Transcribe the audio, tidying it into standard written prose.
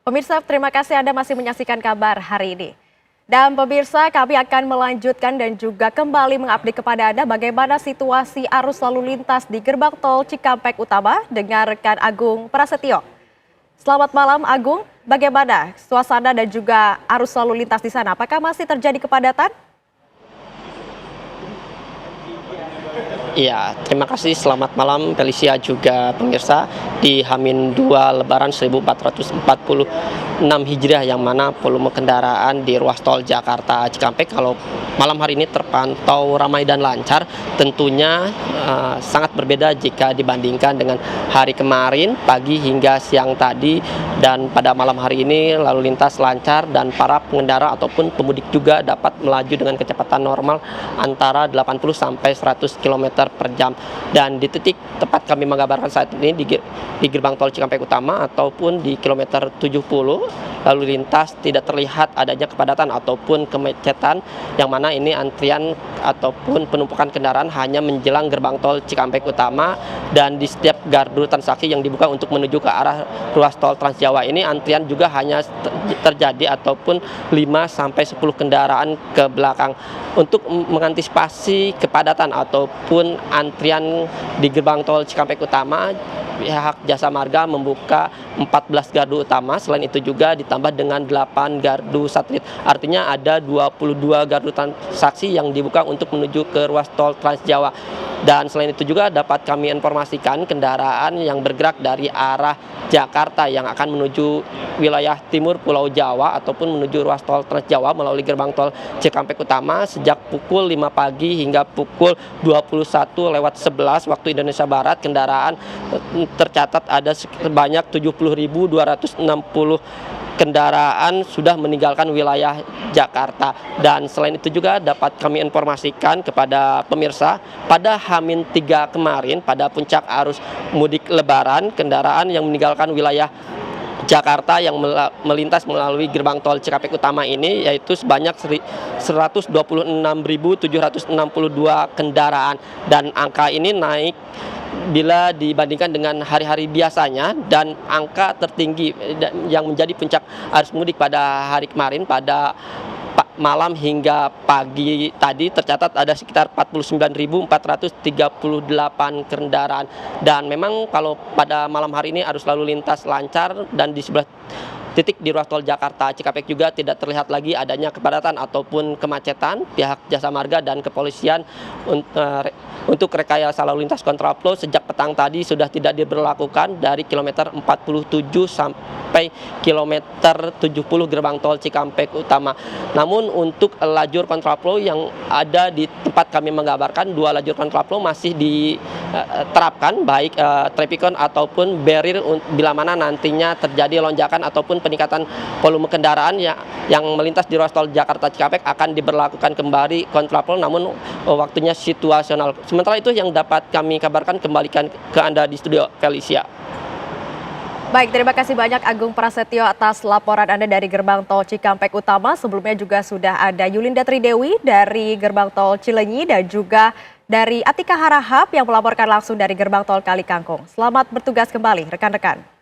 Pemirsa, terima kasih Anda masih menyaksikan kabar hari ini. Dan pemirsa, kami akan melanjutkan dan juga kembali mengupdate kepada Anda bagaimana situasi arus lalu lintas di gerbang tol Cikampek Utama dengan rekan Agung Prasetyo. Selamat malam Agung, bagaimana suasana dan juga arus lalu lintas di sana? Apakah masih terjadi kepadatan? Iya, terima kasih. Selamat malam Felicia juga pemirsa. Di H-2 Lebaran 1446 Hijriah yang mana volume kendaraan di ruas tol Jakarta Cikampek kalau malam hari ini terpantau ramai dan lancar. Tentunya sangat berbeda jika dibandingkan dengan hari kemarin pagi hingga siang tadi, dan pada malam hari ini lalu lintas lancar dan para pengendara ataupun pemudik juga dapat melaju dengan kecepatan normal antara 80 sampai 100 km per jam. Dan di titik tepat kami mengabarkan saat ini di gerbang tol Cikampek Utama ataupun di kilometer 70 lalu lintas tidak terlihat adanya kepadatan ataupun kemacetan, yang mana ini antrian ataupun penumpukan kendaraan hanya menjelang gerbang tol Cikampek Utama, dan di setiap gardu transaksi yang dibuka untuk menuju ke arah ruas tol Trans Jawa ini antrian juga hanya terjadi ataupun 5 sampai 10 kendaraan ke belakang. Untuk mengantisipasi kepadatan ataupun antrian di gerbang tol Cikampek Utama, pihak Jasa Marga membuka 14 gardu utama. Selain itu juga ditambah dengan 8 gardu satelit. Artinya ada 22 gardu transaksi yang dibuka untuk menuju ke ruas tol Trans Jawa. Dan selain itu juga dapat kami informasikan kendaraan yang bergerak dari arah Jakarta yang akan menuju wilayah timur Pulau Jawa ataupun menuju ruas tol Trans Jawa melalui gerbang tol Cikampek Utama sejak pukul 5 pagi hingga pukul 21:11 waktu Indonesia Barat, kendaraan tercatat ada sebanyak 70.260 kendaraan sudah meninggalkan wilayah Jakarta. Dan selain itu juga dapat kami informasikan kepada pemirsa, pada H-3 kemarin pada puncak arus mudik Lebaran, kendaraan yang meninggalkan wilayah Jakarta yang melintas melalui gerbang tol Cikampek Utama ini yaitu sebanyak 126.762 kendaraan, dan angka ini naik bila dibandingkan dengan hari-hari biasanya, dan angka tertinggi yang menjadi puncak arus mudik pada hari kemarin pada malam hingga pagi tadi tercatat ada sekitar 49.438 kendaraan. Dan memang kalau pada malam hari ini arus lalu lintas lancar, dan di sebelah titik di ruas tol Jakarta Cikampek juga tidak terlihat lagi adanya kepadatan ataupun kemacetan. Pihak Jasa Marga dan kepolisian untuk rekayasa lalu lintas kontraflow sejak petang tadi sudah tidak diberlakukan dari kilometer 47 sampai kilometer 70 gerbang tol Cikampek Utama. Namun untuk lajur kontraflow yang ada di tempat kami mengabarkan, 2 lajur kontraflow masih diterapkan, baik trafficon ataupun barrier bila mana nantinya terjadi lonjakan ataupun peningkatan volume kendaraan yang melintas di ruas tol Jakarta Cikampek akan diberlakukan kembali kontraflow, namun waktunya situasional. Sementara itu yang dapat kami kabarkan, kembalikan ke Anda di studio, Felicia. Baik, terima kasih banyak Agung Prasetyo atas laporan Anda dari gerbang tol Cikampek Utama. Sebelumnya juga sudah ada Yulinda Tridewi dari gerbang tol Cilenyi dan juga dari Atika Harahap yang melaporkan langsung dari gerbang tol Kali Kangkung. Selamat bertugas kembali rekan-rekan.